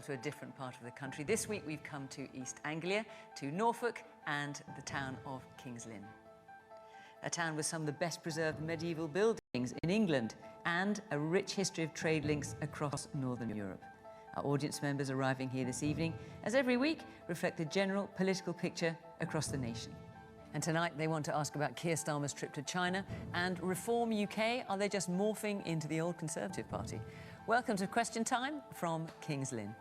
to a different part of the country. This week we've come to East Anglia, to Norfolk and the town of King's Lynn. A town with some of the best preserved medieval buildings in England and a rich history of trade links across Northern Europe. Our audience members arriving here this evening, as every week, reflect the general political picture across the nation. And tonight they want to ask about Keir Starmer's trip to China and Reform UK. Are they just morphing into the old Conservative Party? Welcome to Question Time from King's Lynn.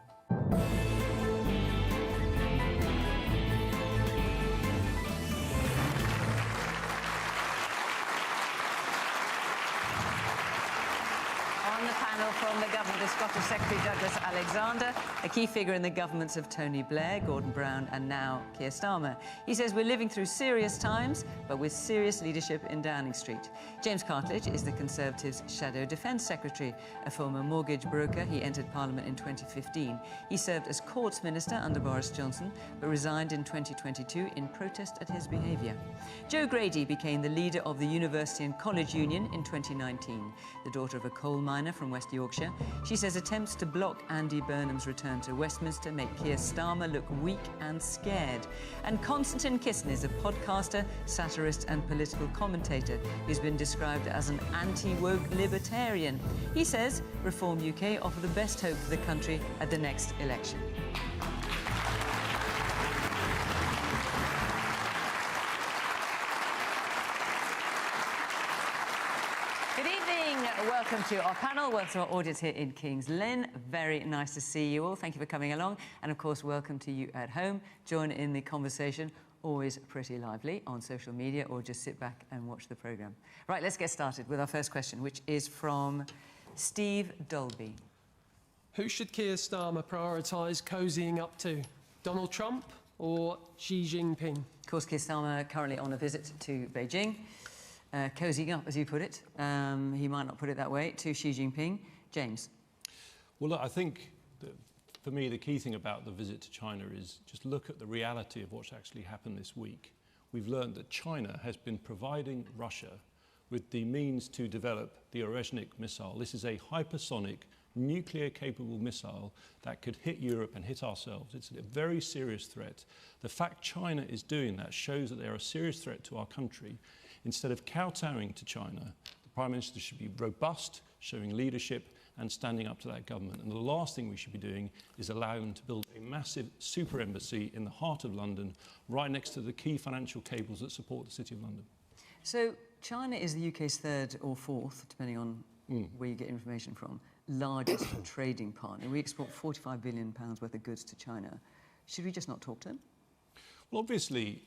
On the panel from the government, the Scottish Secretary Douglas Alexander, a key figure in the governments of Tony Blair, Gordon Brown and now Keir Starmer. He says we're living through serious times, but with serious leadership in Downing Street. James Cartlidge is the Conservatives' Shadow Defence Secretary, a former mortgage broker. He entered Parliament in 2015. He served as Courts Minister under Boris Johnson, but resigned in 2022 in protest at his behaviour. Jo Grady became the leader of the University and College Union in 2019, the daughter of a coal miner from West Yorkshire. She says attempts to block Andy Burnham's return to Westminster make Keir Starmer look weak and scared. And Konstantin Kisin is a podcaster, satirist and political commentator who's been described as an anti-woke libertarian. He says Reform UK offer the best hope for the country at the next election. Welcome to our panel, welcome to our audience here in King's Lynn. Very nice to see you all. Thank you for coming along. And of course, welcome to you at home. Join in the conversation, always pretty lively on social media, or just sit back and watch the programme. Right, let's get started with our first question, which is from Steve Dolby. Who should Keir Starmer prioritise cozying up to? Donald Trump or Xi Jinping? Of course, Keir Starmer currently on a visit to Beijing. Cozying up, as you put it. He might not put it that way, to Xi Jinping. James? Well, look, I think that for me the key thing about the visit to China is just look at the reality of what's actually happened this week. We've learned that China has been providing Russia with the means to develop the Orezhnik missile. This is a hypersonic, nuclear-capable missile that could hit Europe and hit ourselves. It's a very serious threat. The fact China is doing that shows that they're a serious threat to our country. Instead of kowtowing to China, the Prime Minister should be robust, showing leadership and standing up to that government. And the last thing we should be doing is allowing them to build a massive super embassy in the heart of London, right next to the key financial cables that support the City of London. So China is the UK's third or fourth, depending on where you get information from, largest trading partner. We export £45 billion worth of goods to China. Should we just not talk to them? Well, obviously,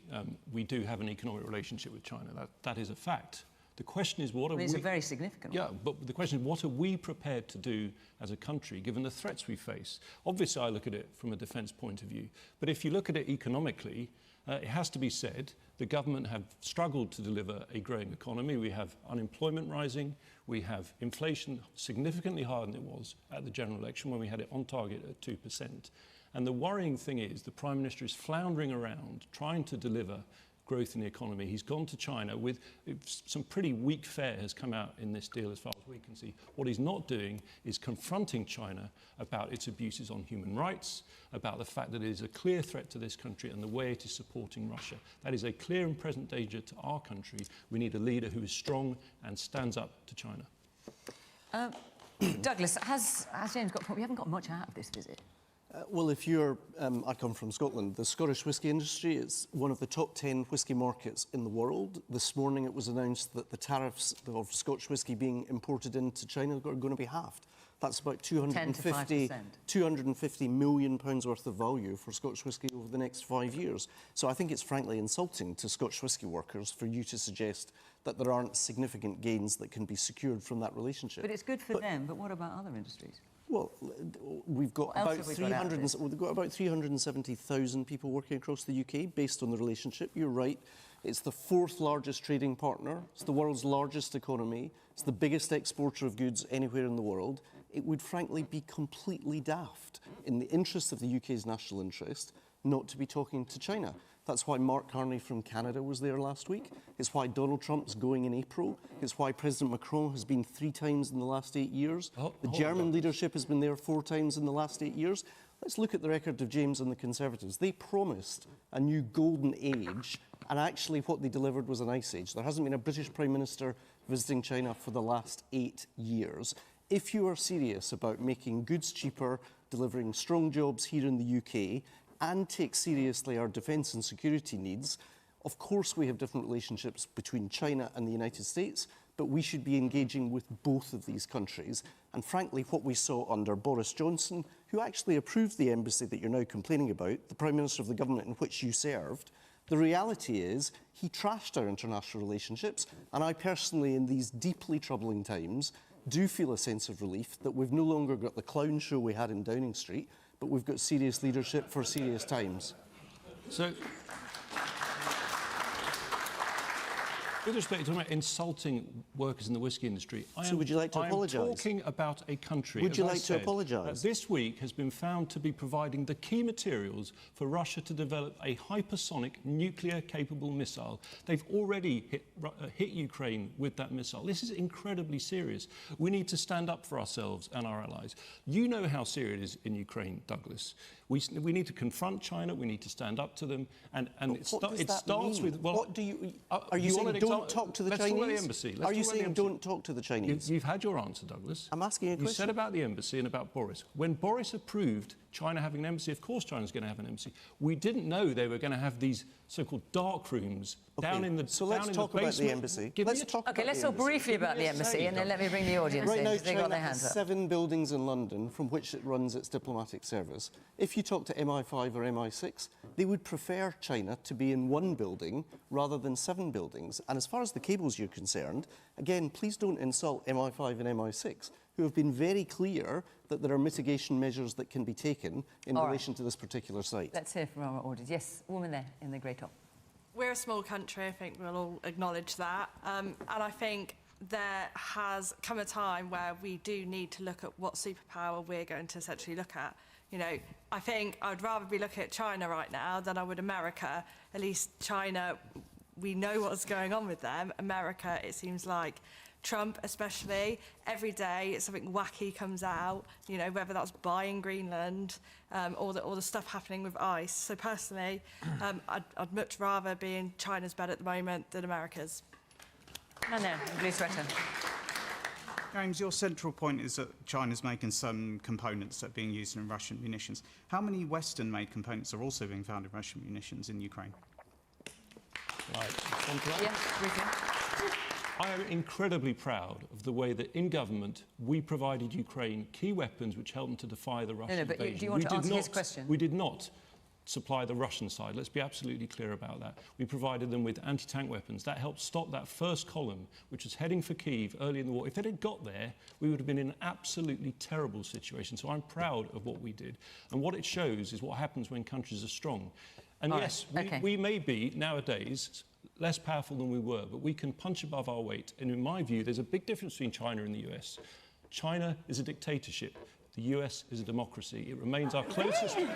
we do have an economic relationship with China. That is a fact. The question is, what are we... It's a very significant one. Yeah, but the question is, what are we prepared to do as a country, given the threats we face? Obviously, I look at it from a defence point of view. But if you look at it economically, it has to be said, the government have struggled to deliver a growing economy. We have unemployment rising. We have inflation significantly higher than it was at the general election, when we had it on target at 2%. And the worrying thing is the Prime Minister is floundering around trying to deliver growth in the economy. He's gone to China with some pretty weak fare has come out in this deal as far as we can see. What he's not doing is confronting China about its abuses on human rights, about the fact that it is a clear threat to this country and the way it is supporting Russia. That is a clear and present danger to our country. We need a leader who is strong and stands up to China. Douglas, has James got a point? We haven't got much out of this visit. Well, if you're... I come from Scotland. The Scottish whisky industry is one of the top 10 whisky markets in the world. This morning it was announced that the tariffs of Scotch whisky being imported into China are going to be halved. That's about 250 million pounds worth of value for Scotch whisky over the next 5 years. So I think it's frankly insulting to Scotch whisky workers for you to suggest that there aren't significant gains that can be secured from that relationship. But it's good for them, but what about other industries? Well, we've got about 370,000 people working across the UK based on the relationship. You're right. It's the fourth largest trading partner. It's the world's largest economy. It's the biggest exporter of goods anywhere in the world. It would frankly be completely daft in the interest of the UK's national interest not to be talking to China. That's why Mark Carney from Canada was there last week. It's why Donald Trump's going in April. It's why President Macron has been 3 times in the last 8 years. The German leadership has been there 4 times in the last 8 years. Let's look at the record of James and the Conservatives. They promised a new golden age, and actually what they delivered was an ice age. There hasn't been a British Prime Minister visiting China for the last 8 years. If you are serious about making goods cheaper, delivering strong jobs here in the UK, and take seriously our defence and security needs, of course we have different relationships between China and the United States, but we should be engaging with both of these countries. And frankly, what we saw under Boris Johnson, who actually approved the embassy that you're now complaining about, the Prime Minister of the government in which you served, the reality is he trashed our international relationships, and I personally, in these deeply troubling times, do feel a sense of relief that we've no longer got the clown show we had in Downing Street, but we've got serious leadership for serious times. So, with respect to insulting workers in the whisky industry, would you like to apologise? I am talking about a country, would you as I like said, to apologise? that this week has been found to be providing the key materials for Russia to develop a hypersonic nuclear-capable missile. They've already hit Ukraine with that missile. This is incredibly serious. We need to stand up for ourselves and our allies. You know how serious it is in Ukraine, Douglas. We need to confront China. We need to stand up to them, and it starts with. Well, what do you? Are you saying don't talk to the Chinese? Let's talk about the embassy. Are you saying don't talk to the Chinese? You've had your answer, Douglas. I'm asking you a question. You said about the embassy and about Boris. When Boris approved China having an embassy, of course China's going to have an embassy. We didn't know they were going to have these so-called dark rooms down in the So let's talk about the embassy. Let's talk briefly about the embassy, and then let me bring the audience in. Right now, they got China their hands has up. 7 buildings in London from which it runs its diplomatic service. If you talk to MI5 or MI6, they would prefer China to be in 1 building rather than 7 buildings. And as far as the cables you're concerned, again, please don't insult MI5 and MI6, who have been very clear that there are mitigation measures that can be taken in relation to this particular site. Let's hear from our audience. Yes, woman there in the grey top. We're a small country, I think we'll all acknowledge that. And I think there has come a time where we do need to look at what superpower we're going to essentially look at. You know, I think I'd rather be looking at China right now than I would America. At least China, we know what's going on with them. America, it seems like Trump especially, every day something wacky comes out, you know, whether that's buying Greenland or the stuff happening with ICE. So personally, I'd much rather be in China's bed at the moment than America's. And there, blue sweater. James, your central point is that China's making some components that are being used in Russian munitions. How many Western-made components are also being found in Russian munitions in Ukraine? Right. Yes, briefly. I am incredibly proud of the way that in government we provided Ukraine key weapons which helped them to defy the Russian but invasion. do you want to answer his question? We did not supply the Russian side. Let's be absolutely clear about that. We provided them with anti-tank weapons. That helped stop that first column, which was heading for Kyiv early in the war. If it had got there, we would have been in an absolutely terrible situation. So I'm proud of what we did. And what it shows is what happens when countries are strong. And yes, we may be, nowadays, less powerful than we were, but we can punch above our weight. And in my view, there's a big difference between China and the US. China is a dictatorship. The US is a democracy. It remains our closest. It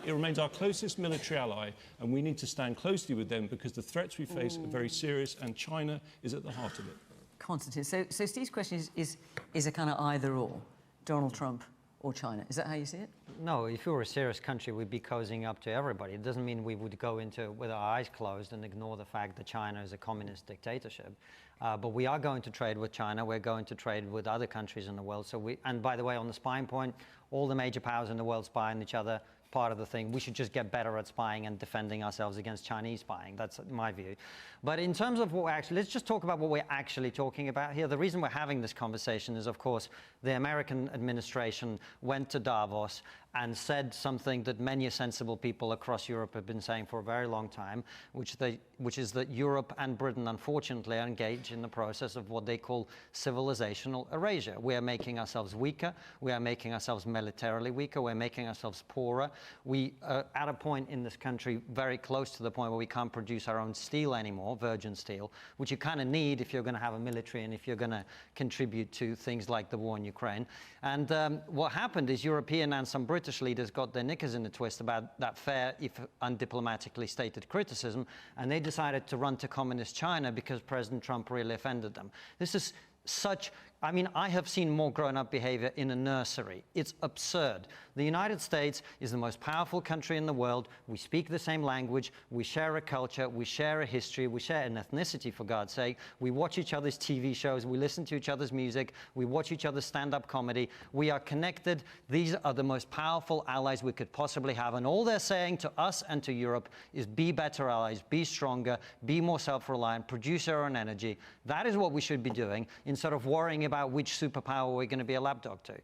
remains our closest military ally, and we need to stand closely with them because the threats we face are very serious, and China is at the heart of it. Konstantin, so Steve's question is a kind of either-or, Donald Trump or China. Is that how you see it? No, if we were a serious country, we'd be cozying up to everybody. It doesn't mean we would go into with our eyes closed and ignore the fact that China is a communist dictatorship. But we are going to trade with China. We're going to trade with other countries in the world. And by the way, on the spying point, all the major powers in the world spy on each other. Part of the thing, we should just get better at spying and defending ourselves against Chinese spying. That's my view. But in terms of what we're actually, let's just talk about what we're actually talking about here. The reason we're having this conversation is, of course, the American administration went to Davos and said something that many sensible people across Europe have been saying for a very long time, which is that Europe and Britain, unfortunately, are engaged in the process of what they call civilizational erasure. We are making ourselves weaker. We are making ourselves militarily weaker. We're making ourselves poorer. We are at a point in this country very close to the point where we can't produce our own steel anymore, virgin steel, which you kind of need if you're going to have a military and if you're going to contribute to things like the war in Ukraine. And what happened is European and some British leaders got their knickers in a twist about that fair, if undiplomatically stated criticism, and they decided to run to communist China because President Trump really offended them. This is such I mean, I have seen more grown-up behavior in a nursery. It's absurd. The United States is the most powerful country in the world. We speak the same language. We share a culture. We share a history. We share an ethnicity, for God's sake. We watch each other's TV shows. We listen to each other's music. We watch each other's stand-up comedy. We are connected. These are the most powerful allies we could possibly have. And all they're saying to us and to Europe is be better allies, be stronger, be more self-reliant, produce our own energy. That is what we should be doing instead of worrying about which superpower we're going to be a lapdog to.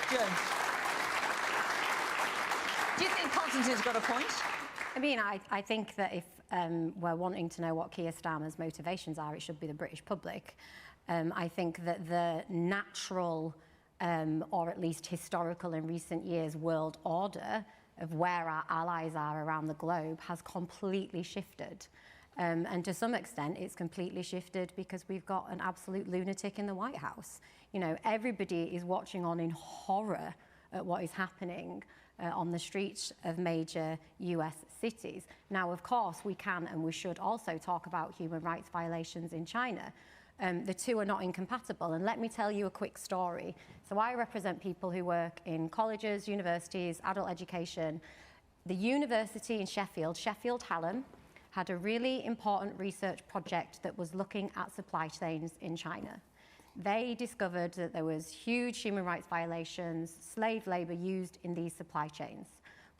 Joan. Do you think Konstantin's got a point? I mean, I think that if we're wanting to know what Keir Starmer's motivations are, it should be the British public. I think that the natural, or at least historical in recent years, world order of where our allies are around the globe has completely shifted. And to some extent, it's completely shifted because we've got an absolute lunatic in the White House. You know, everybody is watching on in horror at what is happening on the streets of major US cities. Now, of course, we can and we should also talk about human rights violations in China. The two are not incompatible. And let me tell you a quick story. So I represent people who work in colleges, universities, adult education. The university in Sheffield, Sheffield Hallam, had a really important research project that was looking at supply chains in China. They discovered that there was huge human rights violations, slave labor used in these supply chains.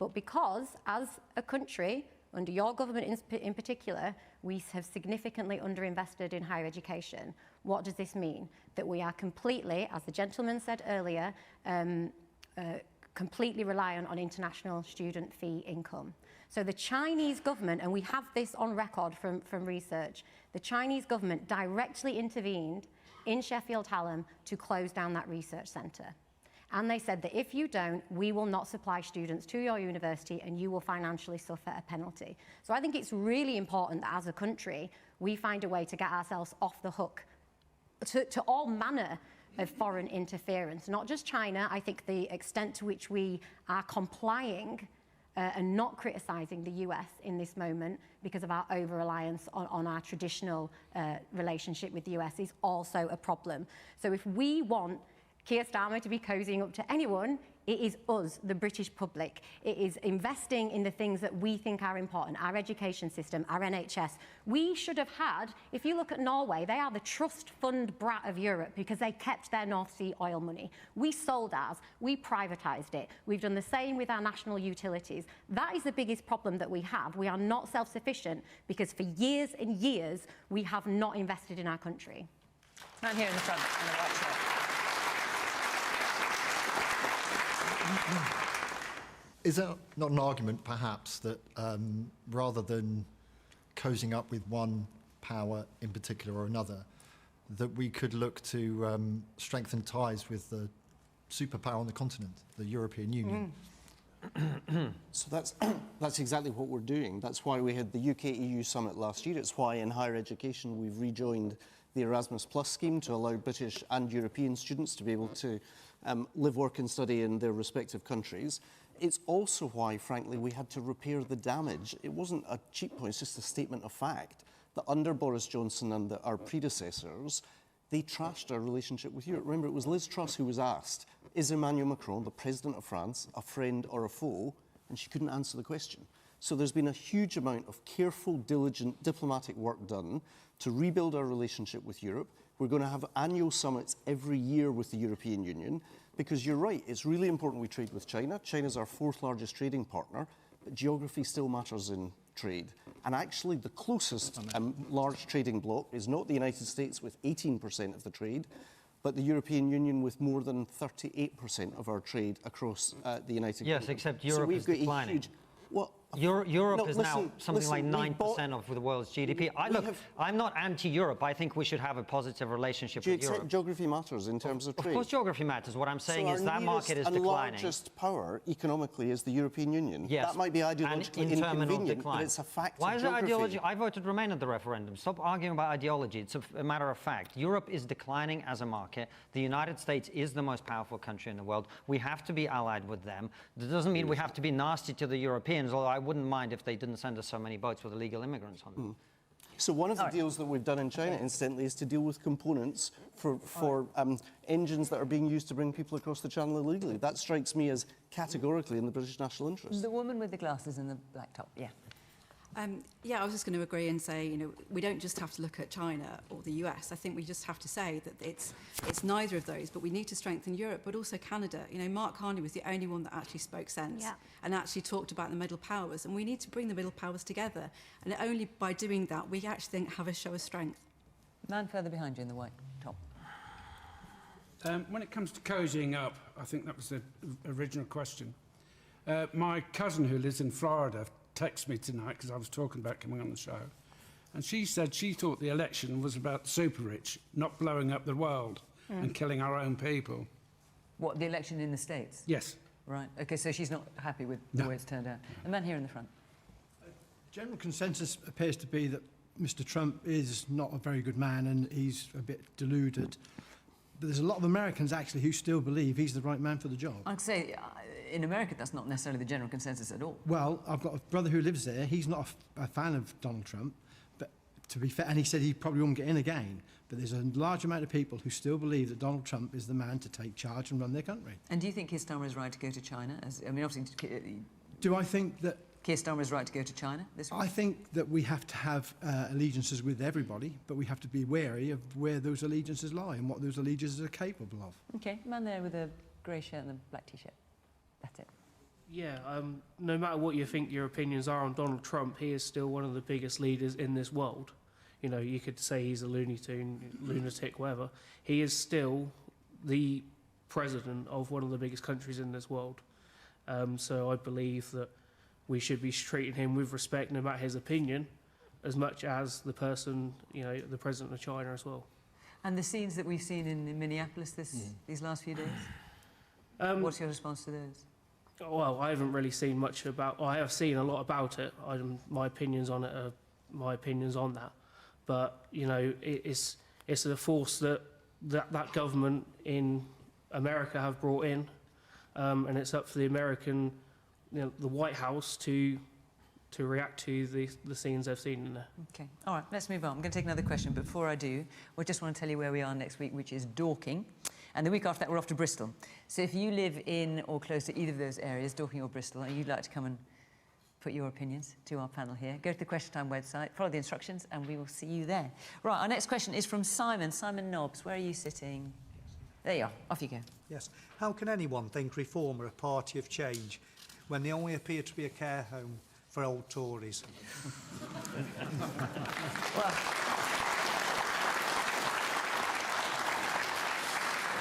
But because, as a country, under your government in particular, we have significantly underinvested in higher education. What does this mean? That we are completely, as the gentleman said earlier, completely reliant on international student fee income. So the Chinese government, and we have this on record from research, the Chinese government directly intervened in Sheffield Hallam to close down that research centre. And they said that if you don't, we will not supply students to your university and you will financially suffer a penalty. So I think it's really important that as a country, we find a way to get ourselves off the hook to all manner of foreign interference, not just China. I think the extent to which we are complying and not criticising the US in this moment because of our over-reliance on our traditional relationship with the US is also a problem. So if we want Keir Starmer to be cozying up to anyone, it is us, the British public. It is investing in the things that we think are important, our education system, our NHS. We should have had, if you look at Norway, they are the trust fund brat of Europe because they kept their North Sea oil money. We sold ours, we privatised it. We've done the same with our national utilities. That is the biggest problem that we have. We are not self-sufficient because for years and years, we have not invested in our country. Man here in the front, on the right side. Is there not an argument, perhaps, that rather than cozying up with one power in particular or another, that we could look to strengthen ties with the superpower on the continent, the European Union? So that's exactly what we're doing. That's why we had the UK-EU summit last year. It's why in higher education we've rejoined the Erasmus Plus scheme to allow British and European students to be able to live, work and study in their respective countries. It's also why, frankly, we had to repair the damage. It wasn't a cheap point, it's just a statement of fact that under Boris Johnson and our predecessors, they trashed our relationship with Europe. Remember, it was Liz Truss who was asked, is Emmanuel Macron, the President of France, a friend or a foe? And she couldn't answer the question. So there's been a huge amount of careful, diligent diplomatic work done to rebuild our relationship with Europe. We're going to have annual summits every year with the European Union because you're right, it's really important we trade with China. China's our fourth largest trading partner, but geography still matters in trade. And actually the closest large trading bloc is not the United States with 18% of the trade, but the European Union with more than 38% of our trade across the United Kingdom. Yes, except Europe is declining. Well, Europe is now something like 9% of the world's GDP. I'm not anti-Europe. I think we should have a positive relationship with Europe. Do you accept geography matters in terms of trade? Of course geography matters. What I'm saying is that market is declining. So our largest power economically is the European Union. Yes. That might be ideologically inconvenient, but it's a fact. Why is it ideology? I voted Remain at the referendum. Stop arguing about ideology. It's a matter of fact. Europe is declining as a market. The United States is the most powerful country in the world. We have to be allied with them. That doesn't mean we have to be nasty to the Europeans, although I wouldn't mind if they didn't send us so many boats with illegal immigrants on them. So one of the deals that we've done in China, incidentally, is to deal with components for engines that are being used to bring people across the channel illegally. That strikes me as categorically in the British national interest. The woman with the glasses and the black top, yeah. Yeah, I was just going to agree and say, you know, we don't just have to look at China or the US. I think we just have to say that it's neither of those, but we need to strengthen Europe, but also Canada. You know, Mark Carney was the only one that actually spoke sense and actually talked about the middle powers, and we need to bring the middle powers together. And only by doing that, we actually have a show of strength. Man further behind you in the white top. When it comes to cozying up, I think that was the original question. My cousin who lives in Florida texted me tonight because I was talking about coming on the show, and she said she thought the election was about the super rich, not blowing up the world and killing our own people. What, the election in the States? Yes. Right, OK, so she's not happy with the way it's turned out. A man here in the front. General consensus appears to be that Mr. Trump is not a very good man and he's a bit deluded. But there's a lot of Americans actually who still believe he's the right man for the job. I'd say in America that's not necessarily the general consensus at all. Well, I've got a brother who lives there. He's not a fan of Donald Trump, but to be fair, and he said he probably won't get in again. But there's a large amount of people who still believe that Donald Trump is the man to take charge and run their country. And do you think Keir Starmer is right to go to China? I mean, obviously... Do I think that... Keir Starmer is right to go to China this week? I think that we have to have allegiances with everybody, but we have to be wary of where those allegiances lie and what those allegiances are capable of. OK, man there with a grey shirt and a black T-shirt. That's it. Yeah, no matter what you think your opinions are on Donald Trump, he is still one of the biggest leaders in this world. You know, you could say he's a Looney Tune, lunatic, whatever. He is still the president of one of the biggest countries in this world. So I believe that we should be treating him with respect no matter his opinion, as much as the person, you know, the president of China as well. And the scenes that we've seen in Minneapolis these last few days? What's your response to those? Well, I haven't really seen much about... I have seen a lot about it. My opinions on it are my opinions on that. But, you know, it's a force that government in America have brought in, and it's up for the American, you know, the White House to react to the scenes they've seen in there. OK. All right, let's move on. I'm going to take another question. But before I do, I just want to tell you where we are next week, which is Dorking. And the week after that, we're off to Bristol. So if you live in or close to either of those areas, Dorking or Bristol, and you'd like to come and put your opinions to our panel here, go to the Question Time website, follow the instructions, and we will see you there. Right, our next question is from Simon. Simon Nobbs, where are you sitting? There you are. Off you go. Yes. How can anyone think Reform are a party of change when they only appear to be a care home for old Tories? Well,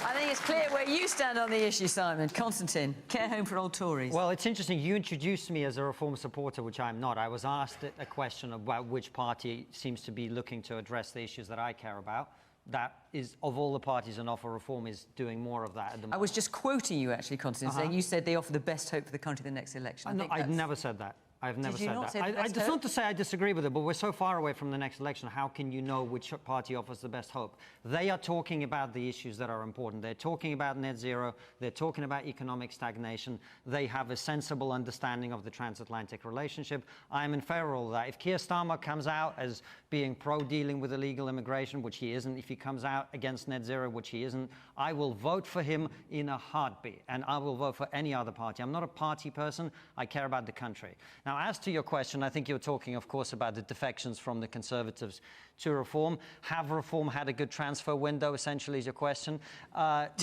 I think it's clear where you stand on the issue, Simon. Konstantin, care home for old Tories. Well, it's interesting. You introduced me as a Reform supporter, which I'm not. I was asked a question about which party seems to be looking to address the issues that I care about. That is, of all the parties on offer, Reform is doing more of that at the moment. I was just quoting you, actually, Konstantin, saying you said they offer the best hope for the country the next election. I never said that. I've never said that. It's not to say I disagree with it, but we're so far away from the next election. How can you know which party offers the best hope? They are talking about the issues that are important. They're talking about net zero. They're talking about economic stagnation. They have a sensible understanding of the transatlantic relationship. I'm in favor of all that. If Keir Starmer comes out as being pro-dealing with illegal immigration, which he isn't, if he comes out against net zero, which he isn't, I will vote for him in a heartbeat, and I will vote for any other party. I'm not a party person. I care about the country. Now, as to your question, I think you're talking, of course, about the defections from the Conservatives to Reform. Have Reform had a good transfer window, essentially, is your question.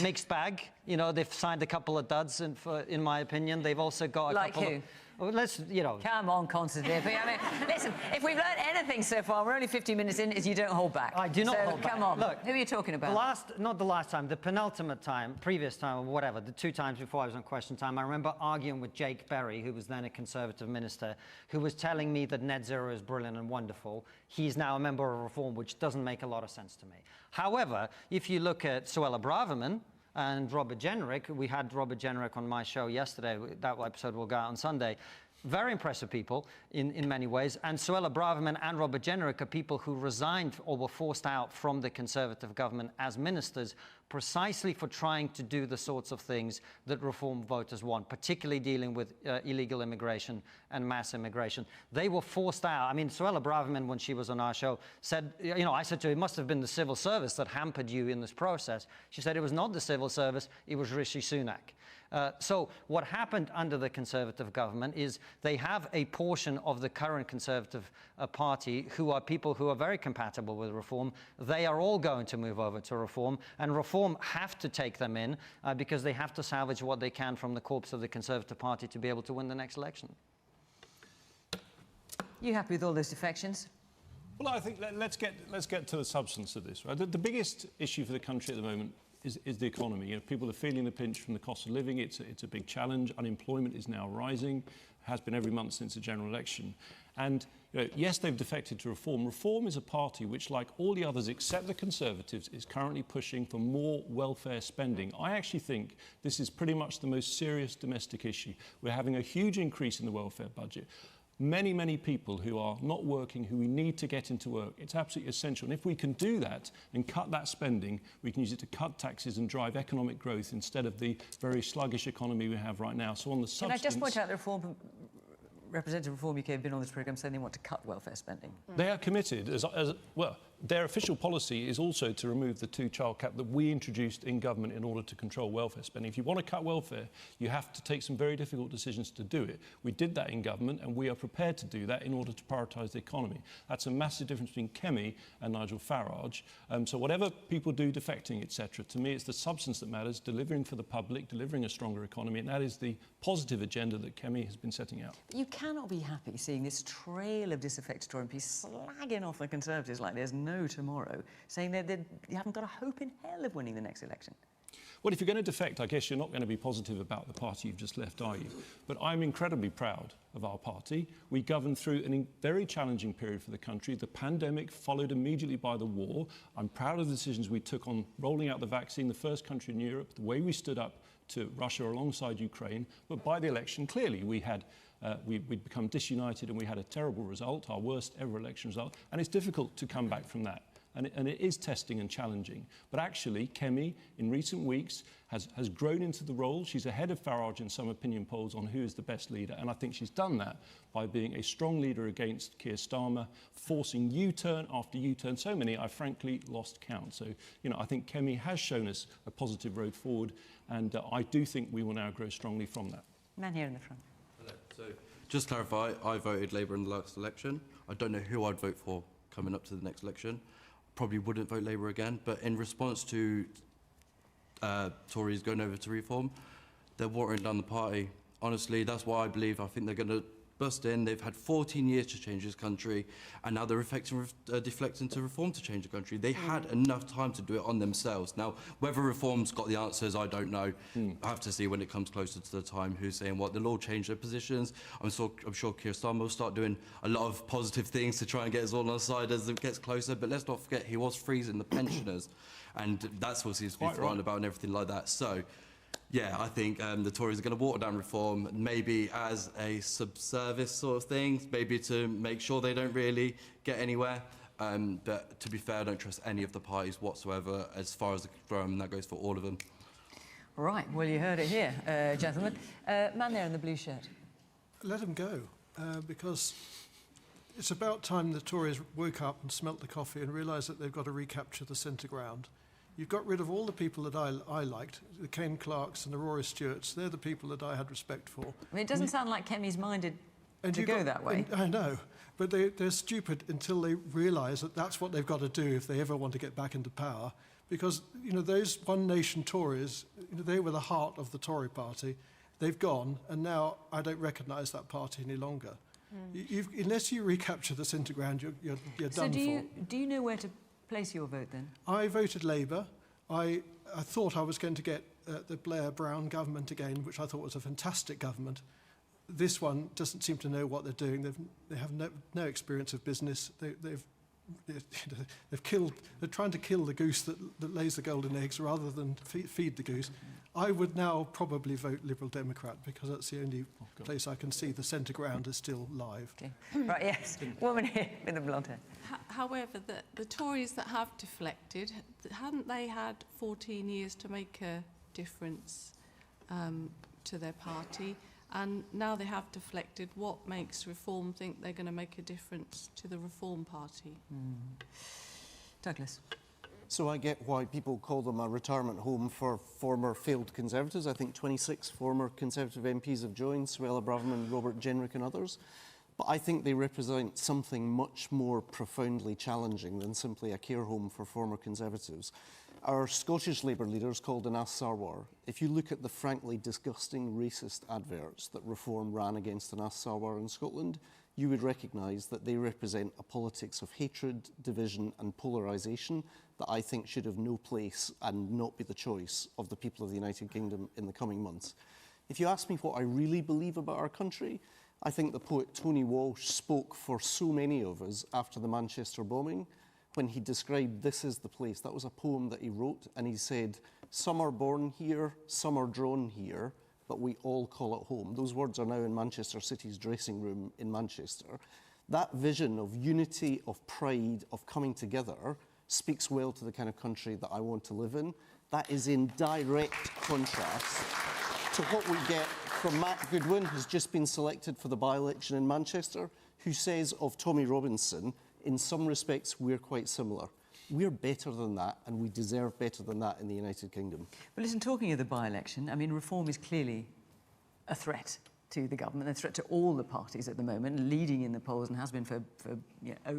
Mixed bag. You know, they've signed a couple of duds, in my opinion. They've also got a couple who? Well, let's, you know... Come on, Konstantin. I mean, listen, if we've learned anything so far, we're only 15 minutes in, is you don't hold back. I do not hold back. Come on. Look, who are you talking about? Not the last time, the penultimate time, previous time, or whatever, the 2 times before I was on Question Time, I remember arguing with Jake Berry, who was then a Conservative minister, who was telling me that net zero is brilliant and wonderful. He's now a member of Reform, which doesn't make a lot of sense to me. However, if you look at Suella Braverman and Robert Jenrick, we had Robert Jenrick on my show yesterday, that episode will go out on Sunday. Very impressive people in many ways. And Suella Braverman and Robert Jenrick are people who resigned or were forced out from the Conservative government as ministers precisely for trying to do the sorts of things that Reform voters want, particularly dealing with illegal immigration and mass immigration. They were forced out. I mean, Suella Braverman, when she was on our show, said, I said to her, it must have been the civil service that hampered you in this process. She said it was not the civil service, it was Rishi Sunak. So what happened under the Conservative government is they have a portion of the current Conservative party who are people who are very compatible with Reform. They are all going to move over to Reform, and Reform have to take them in because they have to salvage what they can from the corpse of the Conservative Party to be able to win the next election. You happy with all those defections? Well, I think let's get to the substance of this. Right? The biggest issue for the country at the moment is the economy. People are feeling the pinch from the cost of living. It's a big challenge. Unemployment is now rising, has been every month since the general election. And yes, they've defected to Reform. Reform is a party which, like all the others except the Conservatives, is currently pushing for more welfare spending. I actually think this is pretty much the most serious domestic issue. We're having a huge increase in the welfare budget. Many people who are not working, who we need to get into work. It's absolutely essential. And if we can do that and cut that spending, we can use it to cut taxes and drive economic growth instead of the very sluggish economy we have right now. So on the substance... Can I just point out the Representative Reform UK have been on this programme saying they want to cut welfare spending. They are committed, well, their official policy is also to remove the two-child cap that we introduced in government in order to control welfare spending. If you want to cut welfare, you have to take some very difficult decisions to do it. We did that in government, and we are prepared to do that in order to prioritise the economy. That's a massive difference between Kemi and Nigel Farage. So whatever people do, defecting, etc., to me it's the substance that matters, delivering for the public, delivering a stronger economy, and that is the positive agenda that Kemi has been setting out. But you cannot be happy seeing this trail of disaffected Tory MPs slagging off the Conservatives like there's no tomorrow, saying that you haven't got a hope in hell of winning the next election. Well, if you're going to defect, I guess you're not going to be positive about the party you've just left, are you? But I'm incredibly proud of our party. We governed through a very challenging period for the country. The pandemic followed immediately by the war. I'm proud of the decisions we took on rolling out the vaccine, the first country in Europe, the way we stood up to Russia alongside Ukraine. But by the election, clearly, we'd become disunited and we had a terrible result, our worst ever election result. And it's difficult to come back from that. And it is testing and challenging. But actually, Kemi, in recent weeks, has grown into the role. She's ahead of Farage in some opinion polls on who is the best leader. And I think she's done that by being a strong leader against Keir Starmer, forcing U-turn after U-turn. So many, I frankly lost count. So, I think Kemi has shown us a positive road forward. And I do think we will now grow strongly from that. Man here in the front. Hello. So, just to clarify, I voted Labour in the last election. I don't know who I'd vote for coming up to the next election. Probably wouldn't vote Labour again, but in response to Tories going over to Reform, they're watering down the party. Honestly, that's why I believe. I think they're going to bust in. They've had 14 years to change this country, and now they're deflecting to Reform to change the country. They had enough time to do it on themselves. Now, whether Reform's got the answers, I don't know. I have to see when it comes closer to the time who's saying what. They'll all change their positions. I'm sure Keir Starmer will start doing a lot of positive things to try and get us all on side as it gets closer. But let's not forget, he was freezing the pensioners, and that's what seems to be forgotten about and everything like that. So, yeah, I think the Tories are going to water down Reform, maybe as a subservice sort of thing, maybe to make sure they don't really get anywhere. But to be fair, I don't trust any of the parties whatsoever as far as that goes for all of them. Right, well, you heard it here, gentlemen. Man there in the blue shirt. Let them go, because it's about time the Tories woke up and smelt the coffee and realised that they've got to recapture the centre ground. You've got rid of all the people that I liked, the Ken Clarks and the Rory Stewarts. They're the people that I had respect for. I mean, it doesn't sound like Kemi's minded to go that way. I know, but they're stupid until they realise that that's what they've got to do if they ever want to get back into power. Because, those One Nation Tories, they were the heart of the Tory party. They've gone, and now I don't recognise that party any longer. Unless you recapture the centre ground, you're done for. So do you know where to place your vote then? I voted Labour. I thought I was going to get the Blair-Brown government again, which I thought was a fantastic government. This one doesn't seem to know what they're doing. They have no experience of business. They're trying to kill the goose that lays the golden eggs rather than feed the goose. I would now probably vote Liberal Democrat because that's the only place I can see the centre ground is still live. Okay. Right, yes. Woman here with the blonde hair. However, the Tories that have deflected, hadn't they had 14 years to make a difference to their party? And now they have deflected. What makes Reform think they're going to make a difference to the Reform Party? Douglas. So I get why people call them a retirement home for former failed Conservatives. I think 26 former Conservative MPs have joined, Suella Braverman, Robert Jenrick and others. But I think they represent something much more profoundly challenging than simply a care home for former Conservatives. Our Scottish Labour leaders called Anas Sarwar. If you look at the frankly disgusting racist adverts that Reform ran against Anas Sarwar in Scotland, you would recognise that they represent a politics of hatred, division and polarisation that I think should have no place and not be the choice of the people of the United Kingdom in the coming months. If you ask me what I really believe about our country, I think the poet Tony Walsh spoke for so many of us after the Manchester bombing when he described "This is the place." That was a poem that he wrote, and he said, "Some are born here, some are drawn here, but we all call it home." Those words are now in Manchester City's dressing room in Manchester. That vision of unity, of pride, of coming together speaks well to the kind of country that I want to live in. That is in direct contrast to what we get from Matt Goodwin, who's just been selected for the by-election in Manchester, who says of Tommy Robinson, in some respects, we're quite similar. We're better than that, and we deserve better than that in the United Kingdom. Well, listen, talking of the by-election, I mean, Reform is clearly a threat to the government, a threat to all the parties at the moment, leading in the polls and has been for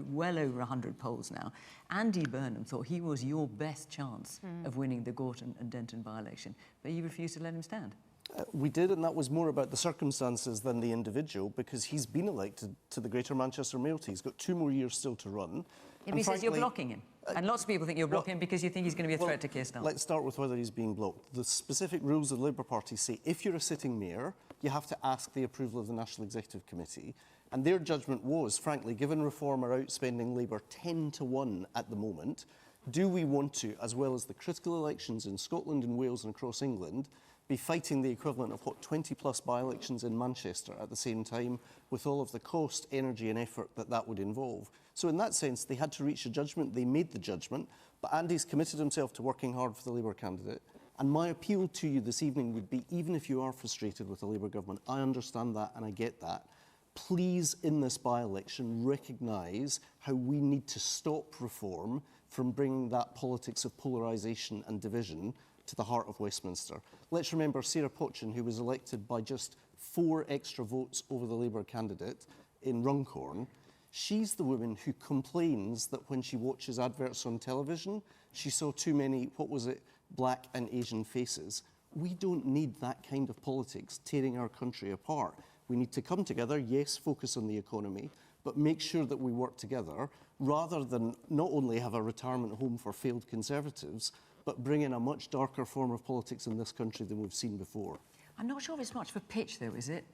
well over 100 polls now. Andy Burnham thought he was your best chance of winning the Gorton and Denton by-election, but you refused to let him stand. We did, and that was more about the circumstances than the individual, because he's been elected to the Greater Manchester Mayoralty. He's got 2 more years still to run. He says you're blocking him. And lots of people think you're blocking him because you think he's going to be a threat to Keir Starmer. Let's start with whether he's being blocked. The specific rules of the Labour Party say if you're a sitting mayor, you have to ask the approval of the National Executive Committee. And their judgment was, frankly, given Reform are outspending Labour 10-1 at the moment, do we want to, as well as the critical elections in Scotland and Wales and across England, be fighting the equivalent of, 20-plus by-elections in Manchester at the same time, with all of the cost, energy and effort that that would involve? So in that sense, they had to reach a judgment. They made the judgment, but Andy's committed himself to working hard for the Labour candidate. And my appeal to you this evening would be, even if you are frustrated with the Labour government, I understand that and I get that, please, in this by-election, recognise how we need to stop Reform from bringing that politics of polarisation and division to the heart of Westminster. Let's remember Sarah Potchin, who was elected by just 4 extra votes over the Labour candidate in Runcorn. She's the woman who complains that when she watches adverts on television, she saw too many, black and Asian faces. We don't need that kind of politics tearing our country apart. We need to come together, yes, focus on the economy, but make sure that we work together rather than not only have a retirement home for failed Conservatives, but bring in a much darker form of politics in this country than we've seen before. I'm not sure if it's much for pitch, though, is it?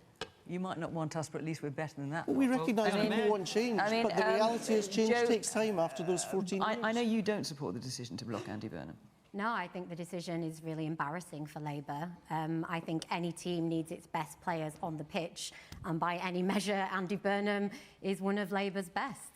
You might not want us, but at least we're better than that. Well, we recognise people want change, but the reality is change takes time after those 14 years. I know you don't support the decision to block Andy Burnham. No, I think the decision is really embarrassing for Labour. I think any team needs its best players on the pitch, and by any measure, Andy Burnham is one of Labour's best.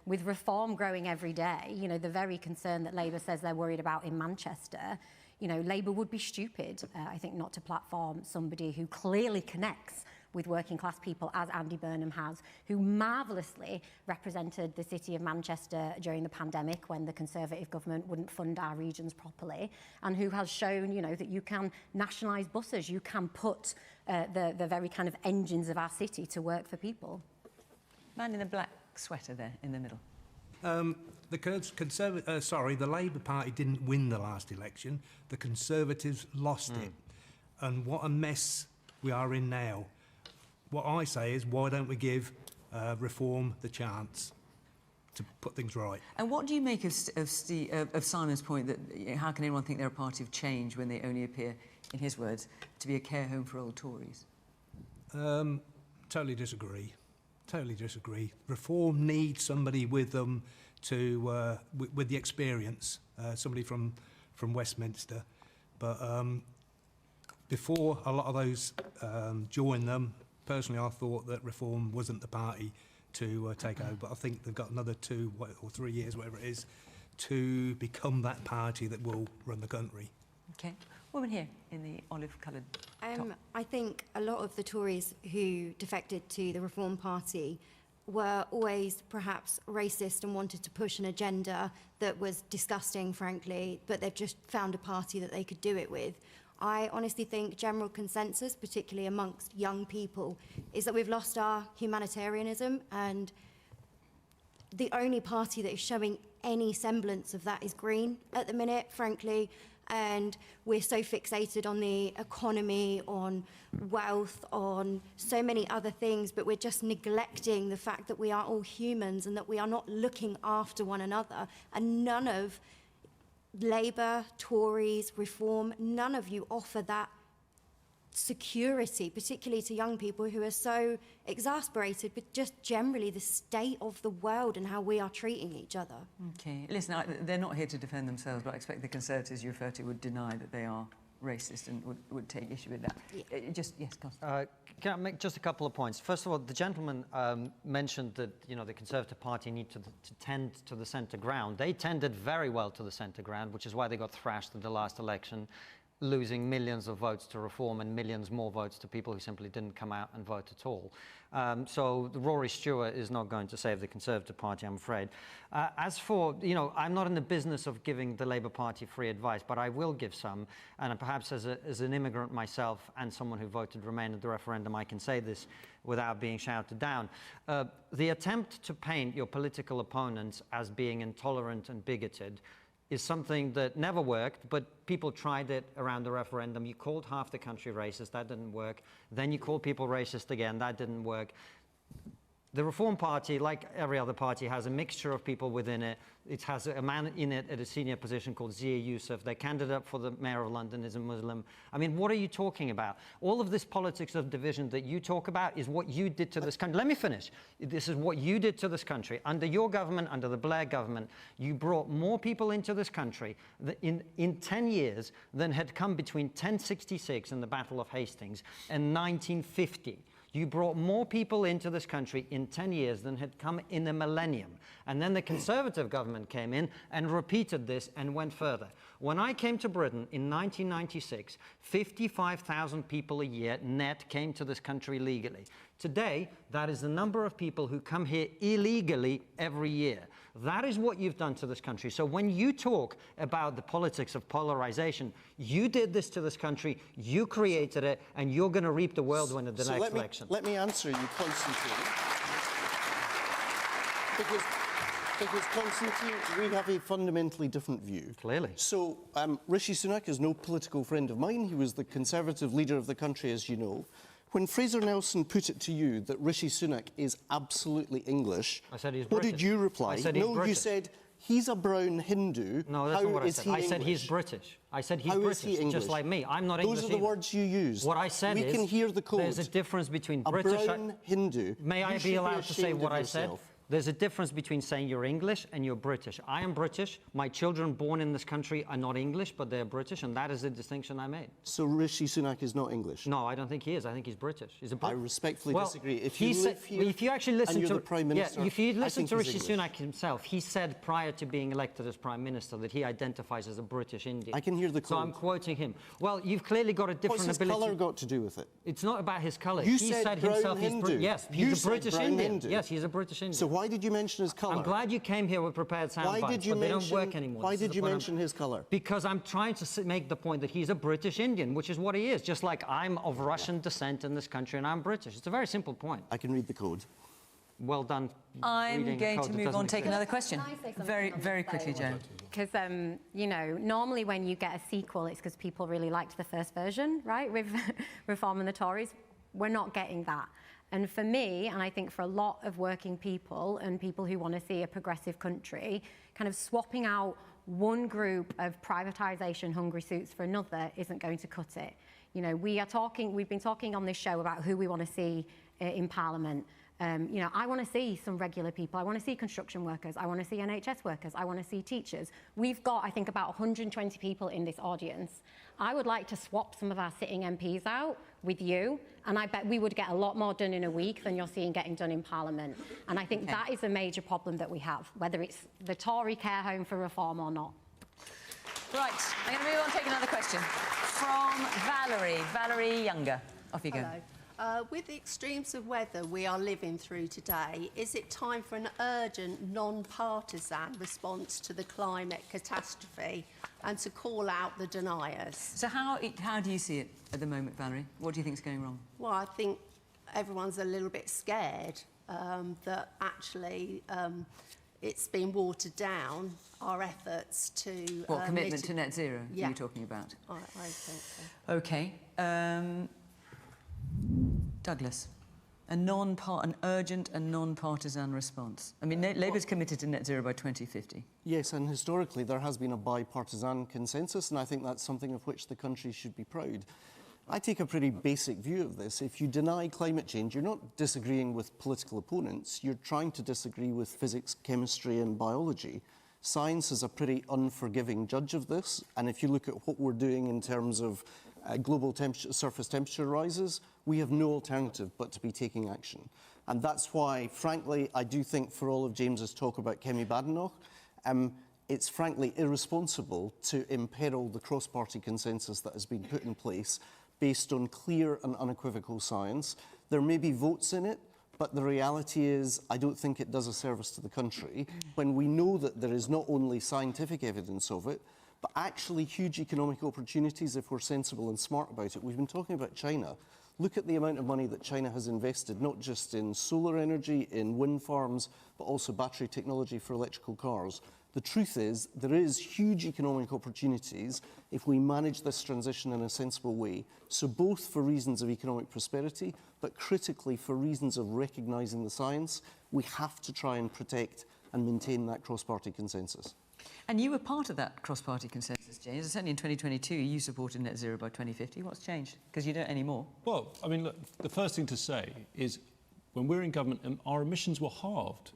With Reform growing every day, the very concern that Labour says they're worried about in Manchester, Labour would be stupid, I think, not to platform somebody who clearly connects with working class people, as Andy Burnham has, who marvellously represented the city of Manchester during the pandemic when the Conservative government wouldn't fund our regions properly, and who has shown, that you can nationalise buses, you can put the very kind of engines of our city to work for people. Man in the black sweater there in the middle. The Labour Party didn't win the last election. The Conservatives lost it. And what a mess we are in now. What I say is, why don't we give Reform the chance to put things right? And what do you make of Simon's point that how can anyone think they're a party of change when they only appear, in his words, to be a care home for old Tories? Totally disagree. Totally disagree. Reform needs somebody with them with the experience, somebody from Westminster. But before a lot of those joined them, personally I thought that Reform wasn't the party to take over, but I think they've got another 2 or 3 years, whatever it is, to become that party that will run the country. Okay. Woman here in the olive-coloured top. I think a lot of the Tories who defected to the Reform Party were always perhaps racist and wanted to push an agenda that was disgusting, frankly, but they've just found a party that they could do it with. I honestly think general consensus, particularly amongst young people, is that we've lost our humanitarianism, and the only party that is showing any semblance of that is Green at the minute, frankly. And we're so fixated on the economy, on wealth, on so many other things, but we're just neglecting the fact that we are all humans and that we are not looking after one another. And none of Labour, Tories, Reform, none of you offer that security, particularly to young people who are so exasperated with just generally the state of the world and how we are treating each other. Okay. Listen, they're not here to defend themselves, but I expect the Conservatives you refer to would deny that they are racist and would take issue with that. Yes, Konstantin. Can I make just a couple of points? First of all, the gentleman mentioned that the Conservative Party need to tend to the centre ground. They tended very well to the centre ground, which is why they got thrashed in the last election, losing millions of votes to Reform and millions more votes to people who simply didn't come out and vote at all. So Rory Stewart is not going to save the Conservative Party, I'm afraid. As for, I'm not in the business of giving the Labour Party free advice, but I will give some, and perhaps as an immigrant myself and someone who voted Remain at the referendum, I can say this without being shouted down. The attempt to paint your political opponents as being intolerant and bigoted is something that never worked, but people tried it around the referendum. You called half the country racist, that didn't work. Then you called people racist again, that didn't work. The Reform Party, like every other party, has a mixture of people within it. It has a man in it at a senior position called Zia Youssef. Their candidate for the mayor of London is a Muslim. I mean, what are you talking about? All of this politics of division that you talk about is what you did to this country. Let me finish. This is what you did to this country. Under your government, under the Blair government, you brought more people into this country in 10 years than had come between 1066 and the Battle of Hastings and 1950. You brought more people into this country in 10 years than had come in a millennium. And then the Conservative government came in and repeated this and went further. When I came to Britain in 1996, 55,000 people a year net came to this country legally. Today, that is the number of people who come here illegally every year. That is what you've done to this country. So when you talk about the politics of polarization, you did this to this country, you created it, and you're going to reap the whirlwind of the next election. Let me answer you, Konstantin. Because Konstantin, we have a fundamentally different view. Clearly. So Rishi Sunak is no political friend of mine. He was the Conservative leader of the country, as you know. When Fraser Nelson put it to you that Rishi Sunak is absolutely English, I said he's what British. did you reply? I said he's British. You said he's a brown Hindu. No, that's not what I said. I said he's British. I said he's British, just like me. I'm not English. Those are the words you used. What I said is, we can hear the code. There's a difference between a British... brown Hindu. May I be allowed to say what I said? There's a difference between saying you're English and you're British. I am British. My children born in this country are not English, but they're British, and that is the distinction I made. So Rishi Sunak is not English? No, I don't think he is. I think he's British. He's a I respectfully disagree. If you live here if you actually listen and you're to the Prime Minister, if you listen to Rishi English. Sunak himself, he said prior to being elected as Prime Minister that he identifies as a British Indian. I can hear the So code. I'm quoting him. Well, you've clearly got a different What's his ability. colour got to do with it? It's not about his colour. You he said himself brown Hindu. Yes, You he's a said British brown Indian. Hindu. Yes, he's a British Indian. So why did you mention his colour? I'm glad you came here with prepared sound Why bites, did you but they don't work anymore. Why This is did the you point mention his colour? Because I'm trying to make the point that he's a British Indian, which is what he is, just like I'm of Russian descent in this country and I'm British. It's a very simple point. I can read the code. Well done. I'm going to move on, take another question. Can I say something Very, on very this, quickly, though? Joan. Because, normally when you get a sequel, it's because people really liked the first version, right, with Reform and the Tories. We're not getting that. And for me, and I think for a lot of working people and people who want to see a progressive country, kind of swapping out one group of privatisation hungry suits for another isn't going to cut it. We've been talking on this show about who we want to see in Parliament. You know, I want to see some regular people. I want to see construction workers. I want to see NHS workers. I want to see teachers. We've got, I think, about 120 people in this audience. I would like to swap some of our sitting MPs out with you, and I bet we would get a lot more done in a week than you're seeing getting done in Parliament. And I think that is a major problem that we have, whether it's the Tory care home for reform or not. Right, I'm going to move on and take another question from Valerie. Valerie Younger. Off you go. Hello. With the extremes of weather we are living through today, is it time for an urgent, non-partisan response to the climate catastrophe and to call out the deniers? So how do you see it at the moment, Valerie? What do you think is going wrong? Well, I think everyone's a little bit scared that actually it's been watered down, our efforts to... What, commitment to net zero yeah. you're talking about? I think so. OK. Douglas, an urgent and non-partisan response. I mean, Labour's committed to net zero by 2050. Yes, and historically there has been a bipartisan consensus, and I think that's something of which the country should be proud. I take a pretty basic view of this. If you deny climate change, you're not disagreeing with political opponents. You're trying to disagree with physics, chemistry and biology. Science is a pretty unforgiving judge of this, and if you look at what we're doing in terms of global surface temperature rises, we have no alternative but to be taking action. And that's why, frankly, I do think for all of James's talk about Kemi Badenoch, it's frankly irresponsible to imperil the cross-party consensus that has been put in place based on clear and unequivocal science. There may be votes in it, but the reality is I don't think it does a service to the country when we know that there is not only scientific evidence of it, but actually huge economic opportunities if we're sensible and smart about it. We've been talking about China. Look at the amount of money that China has invested, not just in solar energy, in wind farms, but also battery technology for electrical cars. The truth is, there is huge economic opportunities if we manage this transition in a sensible way. So both for reasons of economic prosperity, but critically for reasons of recognising the science, we have to try and protect and maintain that cross-party consensus. And you were part of that cross-party consensus, James. Certainly in 2022, you supported net zero by 2050. What's changed? Because you don't anymore. Well, I mean, look, the first thing to say is when we're in government, our emissions were halved.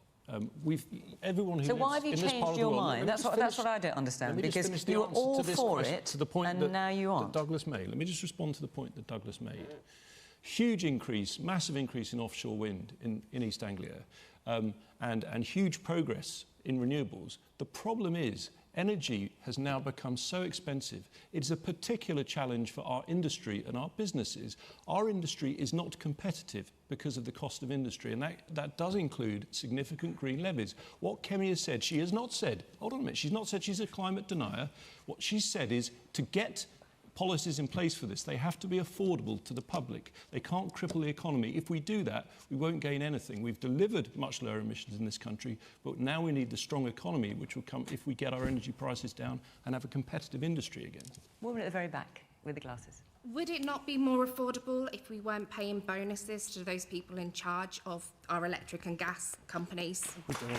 Everyone who so why have you in this part changed of the your world, mind? That's what I don't understand. Because you were all for it, to the point and that, now you aren't. That Douglas made. Let me just respond to the point that Douglas made. Huge increase, massive increase in offshore wind in East Anglia, and huge progress in renewables. The problem is energy has now become so expensive. It's a particular challenge for our industry and our businesses. Our industry is not competitive because of the cost of industry, and that does include significant green levies. What Kemi has said, she has not said, hold on a minute, she's not said she's a climate denier. What she's said is to get policies in place for this, they have to be affordable to the public. They can't cripple the economy. If we do that, we won't gain anything. We've delivered much lower emissions in this country, but now we need the strong economy, which will come if we get our energy prices down and have a competitive industry again. Woman at the very back with the glasses. Would it not be more affordable if we weren't paying bonuses to those people in charge of our electric and gas companies? Okay.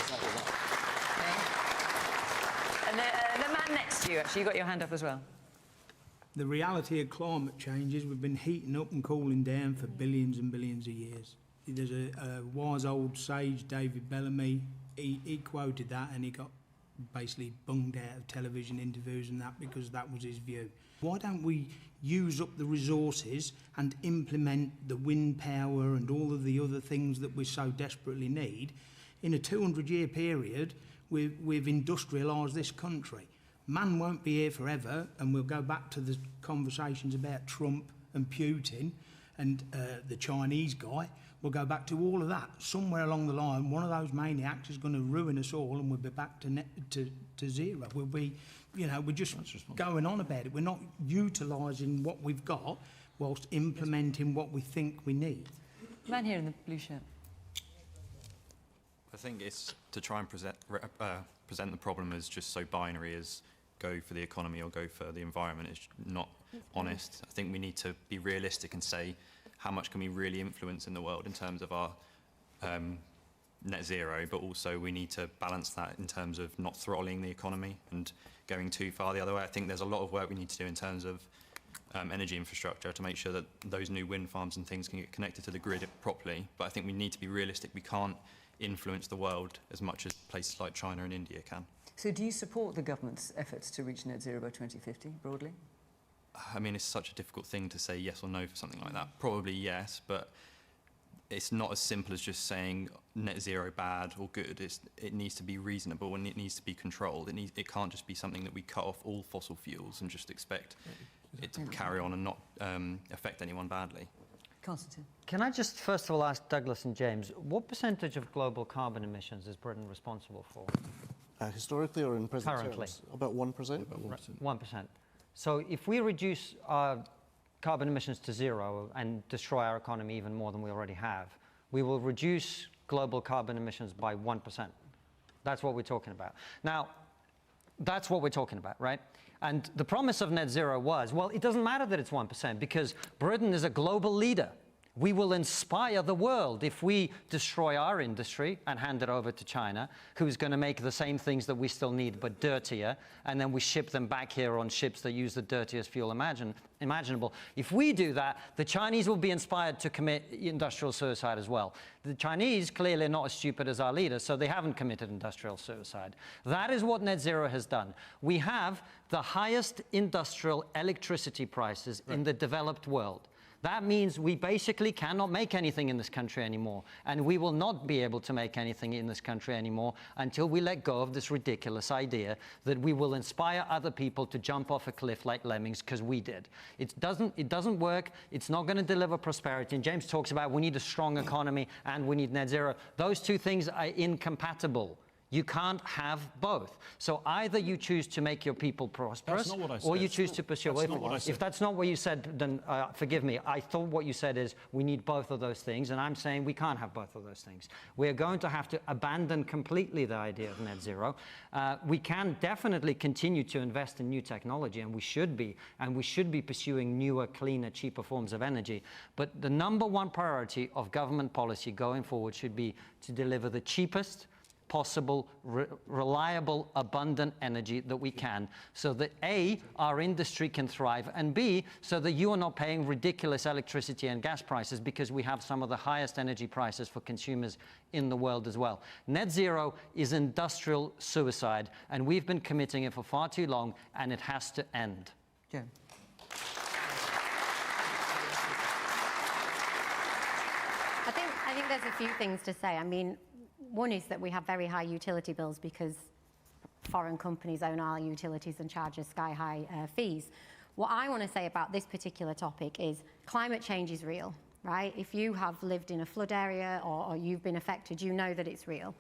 And the man next to you, actually, you got your hand up as well. The reality of climate change is we've been heating up and cooling down for billions and billions of years. There's a wise old sage, David Bellamy, he quoted that and he got basically bunged out of television interviews and that because that was his view. Why don't we use up the resources and implement the wind power and all of the other things that we so desperately need? In a 200-year period, we've industrialised this country. Man won't be here forever, and we'll go back to the conversations about Trump and Putin and the Chinese guy. We'll go back to all of that. Somewhere along the line, one of those maniacs is going to ruin us all, and we'll be back to zero. We'll be, you know, we're just going on about it. We're not utilising what we've got whilst implementing what we think we need. Man here in the blue shirt. I think it's to try and present the problem as just so binary as go for the economy or go for the environment is not honest. I think we need to be realistic and say how much can we really influence in the world in terms of our net zero, but also we need to balance that in terms of not throttling the economy and going too far the other way. I think there's a lot of work we need to do in terms of energy infrastructure to make sure that those new wind farms and things can get connected to the grid properly. But I think we need to be realistic. We can't influence the world as much as places like China and India can. So do you support the government's efforts to reach net zero by 2050, broadly? I mean, it's such a difficult thing to say yes or no for something like that. Probably yes, but it's not as simple as just saying net zero bad or good. It needs to be reasonable and it needs to be controlled. It can't just be something that we cut off all fossil fuels and just expect it to carry on and not affect anyone badly. Konstantin. Can I just first of all ask Douglas and James, what percentage of global carbon emissions is Britain responsible for? Historically or in present Currently. terms? About 1%? About 1%. 1%. So if we reduce our carbon emissions to zero and destroy our economy even more than we already have, we will reduce global carbon emissions by 1%. That's what we're talking about. Now, that's what we're talking about, right? And the promise of net zero was, well, it doesn't matter that it's 1% because Britain is a global leader. We will inspire the world if we destroy our industry and hand it over to China, who's going to make the same things that we still need but dirtier, and then we ship them back here on ships that use the dirtiest fuel imaginable. If we do that, the Chinese will be inspired to commit industrial suicide as well. The Chinese clearly are not as stupid as our leaders, so they haven't committed industrial suicide. That is what net zero has done. We have the highest industrial electricity prices in the developed world. That means we basically cannot make anything in this country anymore. And we will not be able to make anything in this country anymore until we let go of this ridiculous idea that we will inspire other people to jump off a cliff like lemmings because we did. It doesn't work. It's not going to deliver prosperity. And James talks about we need a strong economy and we need net zero. Those two things are incompatible. You can't have both. So either you choose to make your people prosperous, or you choose to pursue. If that's not what you said, then forgive me. I thought what you said is we need both of those things, and I'm saying we can't have both of those things. We're going to have to abandon completely the idea of net zero. We can definitely continue to invest in new technology, and we should be pursuing newer, cleaner, cheaper forms of energy. But the number one priority of government policy going forward should be to deliver the cheapest possible, reliable, abundant energy that we can, so that A, our industry can thrive, and B, so that you are not paying ridiculous electricity and gas prices because we have some of the highest energy prices for consumers in the world as well. Net zero is industrial suicide, and we've been committing it for far too long, and it has to end. Yeah. I think there's a few things to say. I mean, one is that we have very high utility bills because foreign companies own our utilities and charge us sky-high fees. What I want to say about this particular topic is climate change is real, right? If you have lived in a flood area or you've been affected, you know that it's real.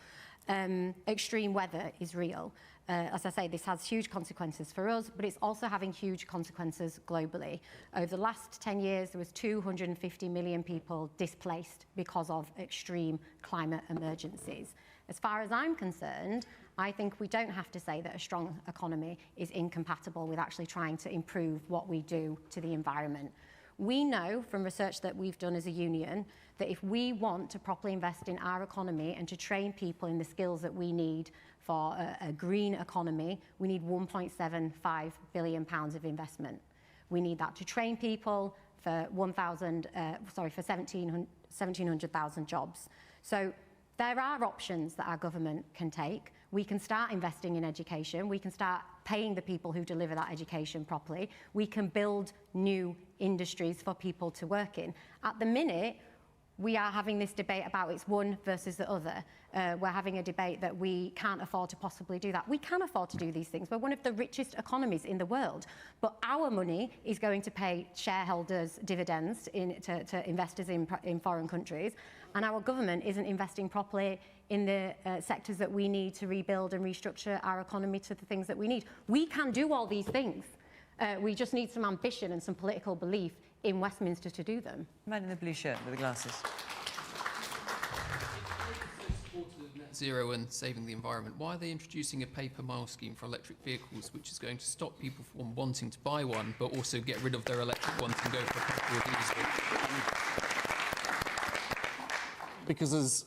Extreme weather is real. As I say, this has huge consequences for us, but it's also having huge consequences globally. Over the last 10 years, there was 250 million people displaced because of extreme climate emergencies. As far as I'm concerned, I think we don't have to say that a strong economy is incompatible with actually trying to improve what we do to the environment. We know from research that we've done as a union that if we want to properly invest in our economy and to train people in the skills that we need for a green economy, we need £1.75 billion of investment. We need that to train people for 1700,000 jobs. So there are options that our government can take. We can start investing in education. We can start paying the people who deliver that education properly. We can build new industries for people to work in. At the minute, we are having this debate about it's one versus the other. We're having a debate that we can't afford to possibly do that. We can afford to do these things. We're one of the richest economies in the world. But our money is going to pay shareholders dividends to investors in foreign countries. And our government isn't investing properly in the sectors that we need to rebuild and restructure our economy to the things that we need. We can do all these things. We just need some ambition and some political belief in Westminster to do them. Man in the blue shirt with the glasses. Net zero and saving the environment. Why are they introducing a pay-per-mile scheme for electric vehicles, which is going to stop people from wanting to buy one, but also get rid of their electric ones and go for petrol or diesel? Because as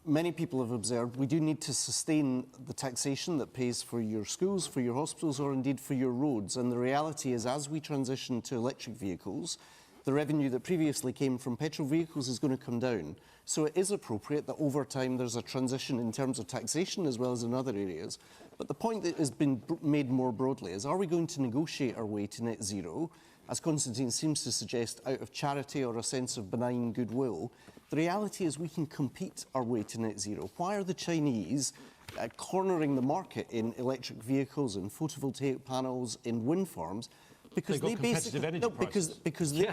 many people have observed, we do need to sustain the taxation that pays for your schools, for your hospitals, or indeed for your roads. And the reality is, as we transition to electric vehicles, the revenue that previously came from petrol vehicles is going to come down. So it is appropriate that over time there's a transition in terms of taxation as well as in other areas. But the point that has been made more broadly is, are we going to negotiate our way to net zero, as Konstantin seems to suggest, out of charity or a sense of benign goodwill? The reality is we can compete our way to net zero. Why are the Chinese cornering the market in electric vehicles, in photovoltaic panels, in wind farms? Because they basically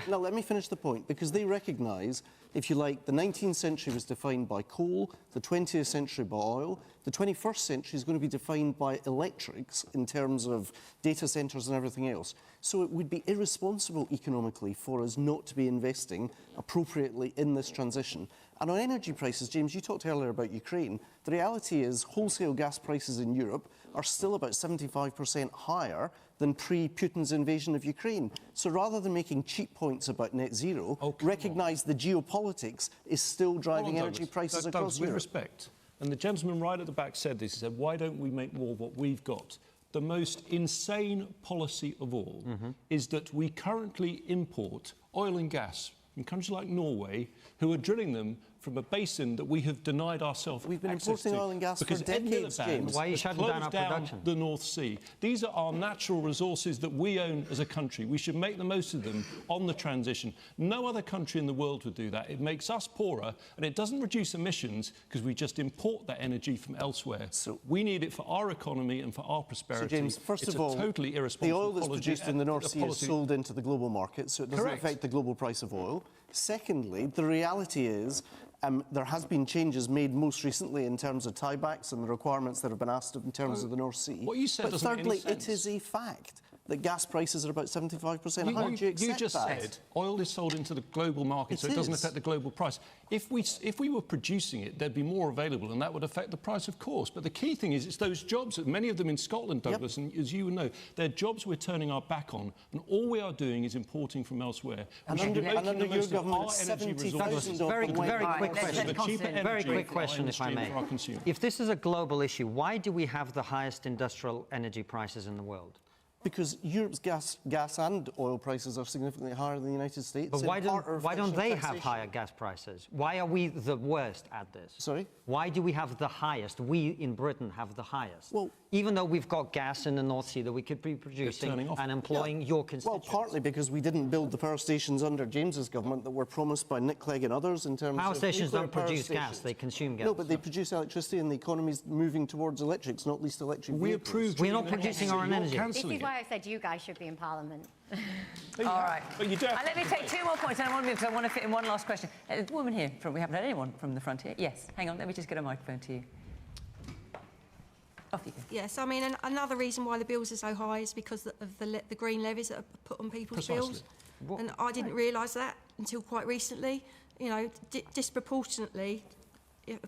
no, let me finish the point. Because they recognise, if you like, the 19th century was defined by coal, the 20th century by oil, the 21st century is going to be defined by electrics in terms of data centres and everything else. So it would be irresponsible economically for us not to be investing appropriately in this transition. And on energy prices, James, you talked earlier about Ukraine. The reality is wholesale gas prices in Europe are still about 75% higher than pre-Putin's invasion of Ukraine. So rather than making cheap points about net zero, recognise the geopolitics is still driving energy prices across Europe. With respect, and the gentleman right at the back said this, he said, why don't we make more of what we've got? The most insane policy of all is that we currently import oil and gas from countries like Norway, who are drilling them from a basin that we have denied ourselves access to. We've been importing oil and gas for decades, James. Why are you shutting down our production? The North Sea. These are our natural resources that we own as a country. We should make the most of them on the transition. No other country in the world would do that. It makes us poorer, and it doesn't reduce emissions because we just import that energy from elsewhere. So we need it for our economy and for our prosperity. So, James, first of all, totally irresponsible the oil that's produced in the North Sea is sold into the global market, so it doesn't affect the global price of oil. Secondly, the reality is there has been changes made most recently in terms of tiebacks and the requirements that have been asked in terms of the North Sea. What you said but doesn't make any thirdly, sense. it is a fact that gas prices are about 75% higher. Do you accept you just that? said oil is sold into the global market, so it doesn't affect the global price. If we were producing it, there'd be more available, and that would affect the price, of course. But the key thing is, it's those jobs, many of them in Scotland, Douglas, and as you know, they're jobs we're turning our back on, and all we are doing is importing from elsewhere. And we should be under making the your most of government, our energy resources. Very quick question, if I may. If this is a global issue, why do we have the highest industrial energy prices in the world? Because Europe's gas and oil prices are significantly higher than the United States. But why don't they have higher gas prices? Why are we the worst at this? Sorry? Why do we have the highest? We in Britain have the highest. Well, even though we've got gas in the North Sea that we could be producing and employing your constituents. Well, partly because we didn't build the power stations under James's government that were promised by Nick Clegg and others in terms of power stations don't produce stations. gas; they consume gas. No, but they produce electricity, and the economy's moving towards electrics, not least electric vehicles. We're not producing our own energy. This is why I said you guys should be in Parliament. All right. But you don't let me take two more points, and I want to move because I want to fit in one last question. The woman here, we haven't had anyone from the front here. Yes, hang on, let me just get a microphone to you. Off you go. Yes, I mean, another reason why the bills are so high is because of the green levies that are put on people's bills. And I didn't realise that until quite recently. You know, disproportionately,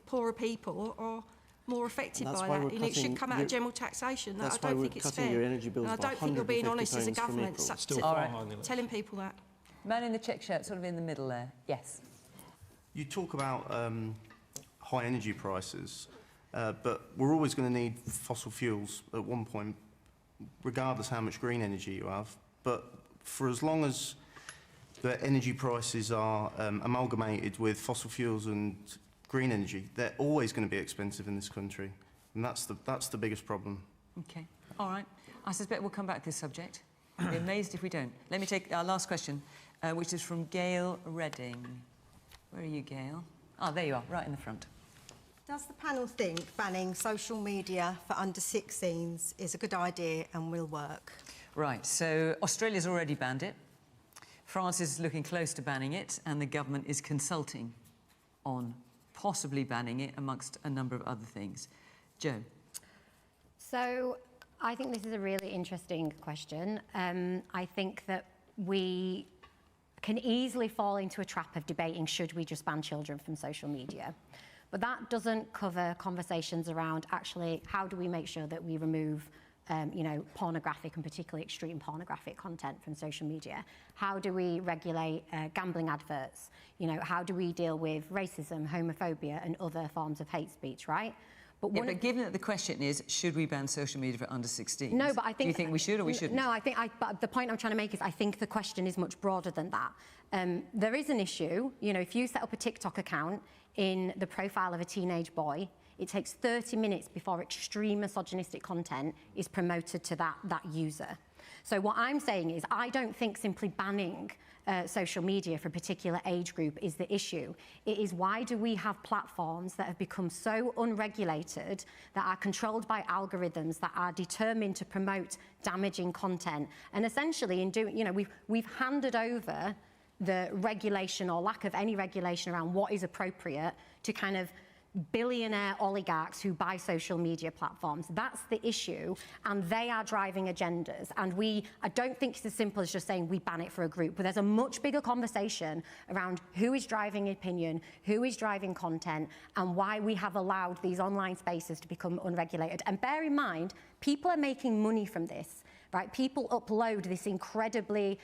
poorer people are more affected by that. You know, it should come out of general taxation. I don't think it's fair. And I don't think you're being honest as a government telling people that. Man in the check shirt, sort of in the middle there. Yes. You talk about high energy prices, but we're always going to need fossil fuels at one point, regardless how much green energy you have. But for as long as the energy prices are amalgamated with fossil fuels and green energy, they're always going to be expensive in this country, and that's the biggest problem. Okay, all right. I suspect we'll come back to this subject. I'll be amazed if we don't. Let me take our last question, which is from Gail Redding. Where are you, Gail? Oh, there you are, right in the front. Does the panel think banning social media for under-16s is a good idea and will work? Right, so Australia's already banned it. France is looking close to banning it, and the government is consulting on possibly banning it, amongst a number of other things. Jo? So I think this is a really interesting question. I think that we can easily fall into a trap of debating should we just ban children from social media. But that doesn't cover conversations around actually how do we make sure that we remove you know, pornographic and particularly extreme pornographic content from social media? How do we regulate gambling adverts? You know, how do we deal with racism, homophobia, and other forms of hate speech, right? But given that the question is, should we ban social media for under 16s? No, but I think... Do you think we should or we shouldn't? No, but the point I'm trying to make is I think the question is much broader than that. There is an issue, you know, if you set up a TikTok account in the profile of a teenage boy, it takes 30 minutes before extreme misogynistic content is promoted to that user. So what I'm saying is I don't think simply banning social media for a particular age group is the issue. It is, why do we have platforms that have become so unregulated, that are controlled by algorithms, that are determined to promote damaging content? And essentially in doing, you know, we've handed over the regulation or lack of any regulation around what is appropriate to kind of billionaire oligarchs who buy social media platforms. That's the issue, and they are driving agendas. And I don't think it's as simple as just saying we ban it for a group, but there's a much bigger conversation around who is driving opinion, who is driving content, and why we have allowed these online spaces to become unregulated. And bear in mind, people are making money from this. Right? People upload this incredibly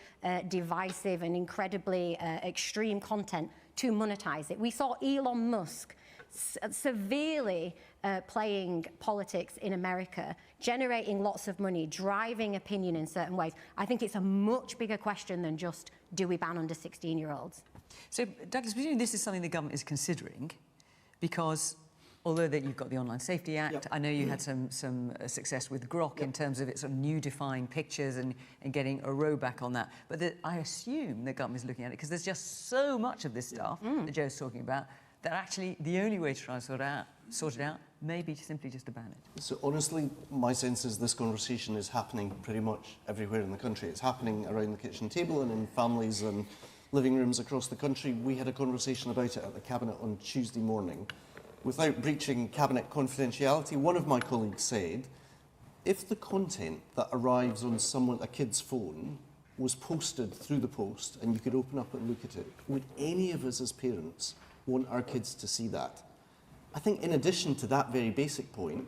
divisive and incredibly extreme content to monetize it. We saw Elon Musk severely playing politics in America, generating lots of money, driving opinion in certain ways. I think it's a much bigger question than just, do we ban under 16-year-olds? So, Douglas, presumably this is something the government is considering, because although you've got the Online Safety Act, Yep. I know you had some success with Grok in terms of its sort of new defined pictures and getting a row back on that. But I assume the government is looking at it because there's just so much of this stuff that Joe's talking about, that actually the only way to try and sort it out may be simply just to ban it. So honestly, my sense is this conversation is happening pretty much everywhere in the country. It's happening around the kitchen table and in families and living rooms across the country. We had a conversation about it at the Cabinet on Tuesday morning. Without breaching Cabinet confidentiality, one of my colleagues said, if the content that arrives on a kid's phone was posted through the post and you could open up and look at it, would any of us as parents want our kids to see that? I think in addition to that very basic point,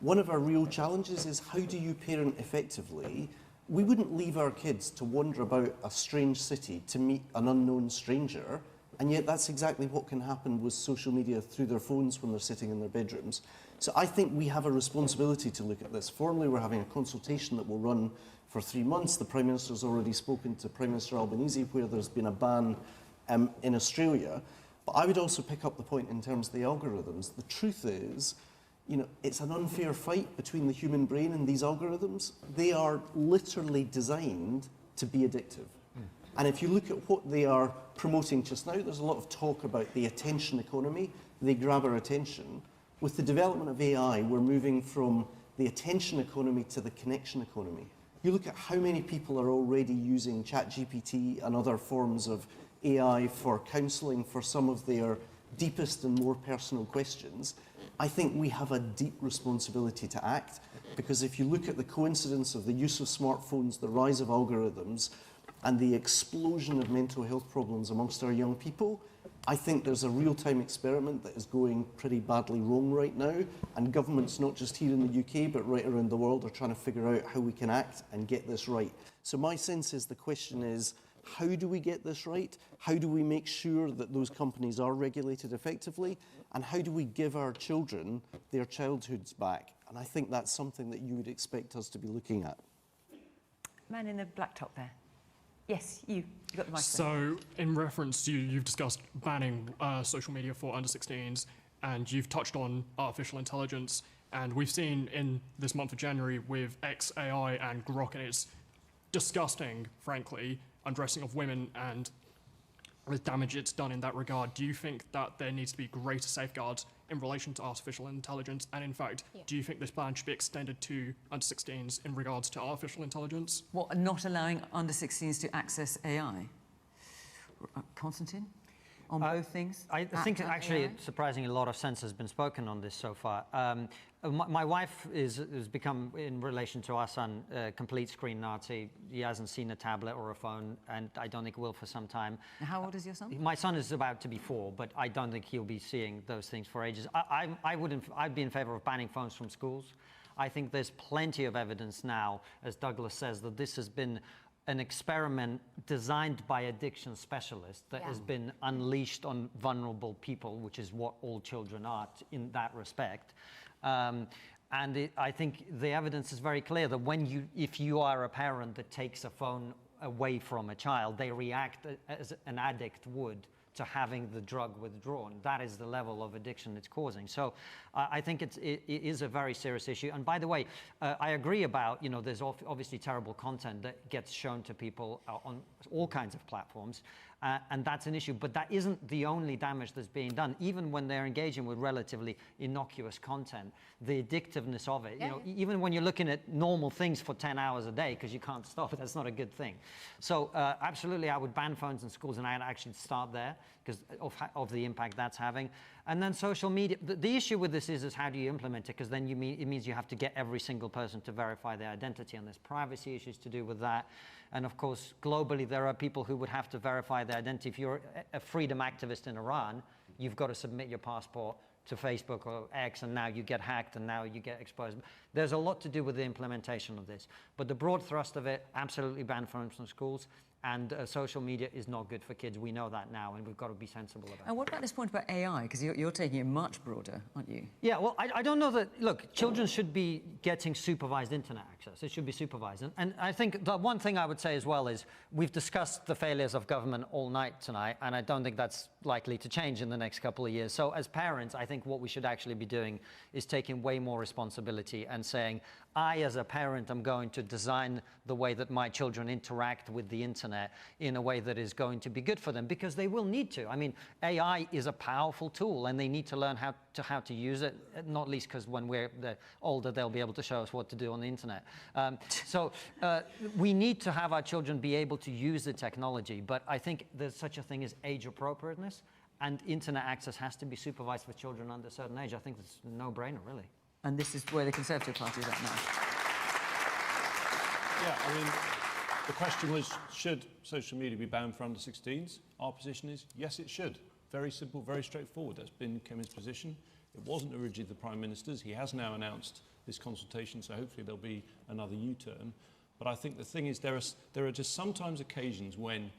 one of our real challenges is, how do you parent effectively? We wouldn't leave our kids to wander about a strange city to meet an unknown stranger, and yet that's exactly what can happen with social media through their phones when they're sitting in their bedrooms. So I think we have a responsibility to look at this. Formally, we're having a consultation that will run for 3 months. The Prime Minister's already spoken to Prime Minister Albanese, where there's been a ban in Australia. But I would also pick up the point in terms of the algorithms. The truth is, you know, it's an unfair fight between the human brain and these algorithms. They are literally designed to be addictive. And if you look at what they are promoting just now, there's a lot of talk about the attention economy. They grab our attention. With the development of AI, we're moving from the attention economy to the connection economy. You look at how many people are already using ChatGPT and other forms of AI for counselling for some of their deepest and more personal questions. I think we have a deep responsibility to act, because if you look at the coincidence of the use of smartphones, the rise of algorithms, and the explosion of mental health problems amongst our young people, I think there's a real-time experiment that is going pretty badly wrong right now, and governments, not just here in the UK, but right around the world, are trying to figure out how we can act and get this right. So my sense is the question is, how do we get this right? How do we make sure that those companies are regulated effectively? And how do we give our children their childhoods back? And I think that's something that you would expect us to be looking at. Man in the black top there. Yes, you got the mic. So, in reference to you've discussed banning social media for under 16s, and you've touched on artificial intelligence, and we've seen in this month of January with XAI and Grok, and it's disgusting, frankly, undressing of women and the damage it's done in that regard. Do you think that there needs to be greater safeguards in relation to artificial intelligence? And in fact, do you think this ban should be extended to under 16s in regards to artificial intelligence? What, not allowing under 16s to access AI? Konstantin? On both things? I think actually, surprisingly, a lot of sense has been spoken on this so far. My wife has become, in relation to our son, a complete screen Nazi. He hasn't seen a tablet or a phone, and I don't think will for some time. How old is your son? My son is about to be 4, but I don't think he'll be seeing those things for ages. I'd be in favour of banning phones from schools. I think there's plenty of evidence now, as Douglas says, that this has been an experiment designed by addiction specialists that has been unleashed on vulnerable people, which is what all children are in that respect. I think the evidence is very clear that if you are a parent that takes a phone away from a child, they react as an addict would to having the drug withdrawn. That is the level of addiction it's causing. So I think it is a very serious issue. And by the way, I agree about, there's obviously terrible content that gets shown to people on all kinds of platforms. And that's an issue, but that isn't the only damage that's being done. Even when they're engaging with relatively innocuous content, the addictiveness of it, even when you're looking at normal things for 10 hours a day because you can't stop it, that's not a good thing. So absolutely, I would ban phones in schools, and I'd actually start there because of the impact that's having. And then social media, the issue with this is how do you implement it? Because then it means you have to get every single person to verify their identity, and there's privacy issues to do with that. And of course, globally, there are people who would have to verify their identity. If you're a freedom activist in Iran, you've got to submit your passport to Facebook or X, and now you get hacked, and now you get exposed. There's a lot to do with the implementation of this. But the broad thrust of it, absolutely ban phones from schools. And social media is not good for kids. We know that now, and we've got to be sensible about it. And what about this point about AI? Because you're taking it much broader, aren't you? Yeah, well, I don't know that... Look, children should be getting supervised internet access. It should be supervised. And I think the one thing I would say as well is we've discussed the failures of government all night tonight, and I don't think that's likely to change in the next couple of years. So as parents, I think what we should actually be doing is taking way more responsibility and saying, I, as a parent, am going to design the way that my children interact with the internet in a way that is going to be good for them, because they will need to. I mean, AI is a powerful tool, and they need to learn how to use it, not least because when we're older, they'll be able to show us what to do on the internet. We need to have our children be able to use the technology, but I think there's such a thing as age appropriateness, and internet access has to be supervised for children under a certain age. I think it's a no-brainer, really. And this is where the Conservative Party is at now. Yeah, I mean, the question was, should social media be banned for under 16s? Our position is, yes, it should. Very simple, very straightforward. That's been Kevin's position. It wasn't originally the Prime Minister's. He has now announced this consultation, so hopefully there'll be another U-turn. But I think the thing is, there are just sometimes occasions when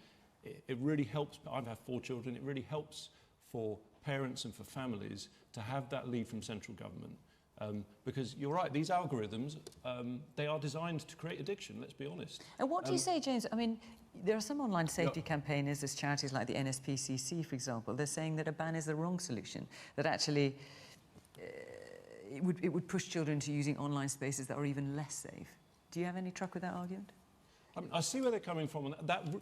it really helps. I've had 4 children. It really helps for parents and for families to have that lead from central government. Because you're right, these algorithms, they are designed to create addiction, let's be honest. And what do you say, James? I mean, there are some online safety campaigners, there's charities like the NSPCC, for example, they're saying that a ban is the wrong solution, that actually it would push children to using online spaces that are even less safe. Do you have any truck with that argument? I mean, I see where they're coming from, and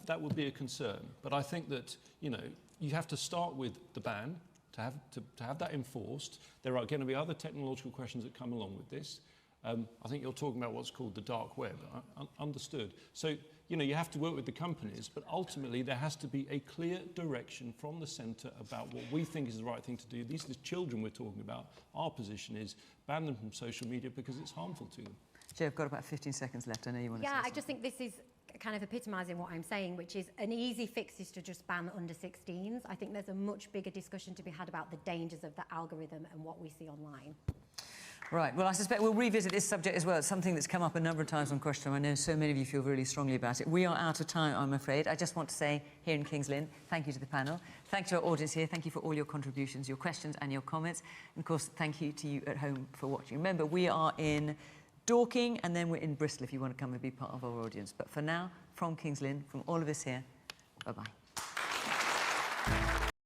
that would be a concern. But I think that, you have to start with the ban, to have that enforced. There are going to be other technological questions that come along with this. I think you're talking about what's called the dark web. Understood. So, you have to work with the companies, but ultimately there has to be a clear direction from the centre about what we think is the right thing to do. These are the children we're talking about. Our position is ban them from social media because it's harmful to them. Jay, I've got about 15 seconds left. I know you want to say something. I just think this is kind of epitomising what I'm saying, which is an easy fix is to just ban under 16s. I think there's a much bigger discussion to be had about the dangers of the algorithm and what we see online. Right, well, I suspect we'll revisit this subject as well. It's something that's come up a number of times on Question Time. I know so many of you feel really strongly about it. We are out of time, I'm afraid. I just want to say here in King's Lynn, thank you to the panel. Thank you to our audience here. Thank you for all your contributions, your questions and your comments. And of course, thank you to you at home for watching. Remember, we are in Dorking, and then we're in Bristol if you want to come and be part of our audience. But for now, from King's Lynn, from all of us here, bye-bye.